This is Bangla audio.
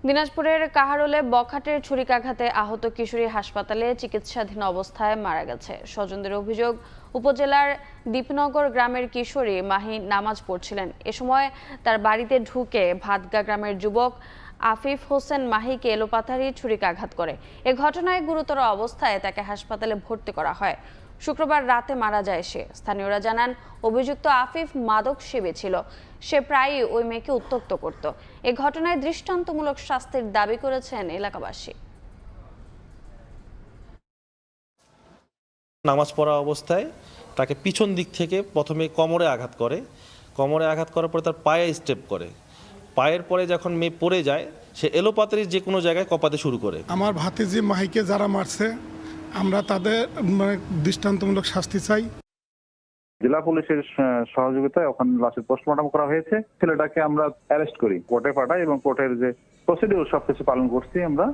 দিনাজপুরের কাহারোলে বখাটের ছুরিকাঘাতে আহত কিশোরী হাসপাতালে চিকিৎসাধীন অবস্থায় মারা গেছে। স্বজনদের অভিযোগ, উপজেলার দীপনগর গ্রামের কিশোরী মাহি নামাজ পড়ছিলেন। এ সময় তার বাড়িতে ঢুকে ভাতগা গ্রামের যুবক আফিফ হোসেন মাহিকে এলোপাথারি ছুরিকাঘাত করে। এ ঘটনায় গুরুতর অবস্থায় তাকে হাসপাতালে ভর্তি করা হয়। শুক্রবার রাতে মারা যায় সে। স্থানীয়রা জানান, অভিযুক্ত আফিফ মাদক সেবী ছিল। সে প্রায়ই ওই মেয়েকে উত্ত্যক্ত করত। এ ঘটনায় দৃষ্টান্তমূলক শাস্তির দাবি করেছেন এলাকাবাসী। নামাজ পড়া অবস্থায় তাকে পিছন দিক থেকে প্রথমে কোমরে আঘাত করে। কোমরে আঘাত করার পরে তার পায়ে স্টেপ করে। পায়ের পরে যখন মেয়ে পড়ে যায়, সে এলোপাতারি যে কোনো জায়গায় কপাতে শুরু করে। আমার ভাতিজি মাহিকে যারা মারছে, আমরা তাদের দৃষ্টান্তমূলক শাস্তি চাই। জেলা পুলিশের সহযোগিতায় ওখানে লাশের পোস্টমর্টম করা হয়েছে। ছেলেটাকে আমরা অ্যারেস্ট করি, কোর্টে পাঠাই এবং কোর্টের যে প্রসিডিউর সবকিছু পালন করছি আমরা।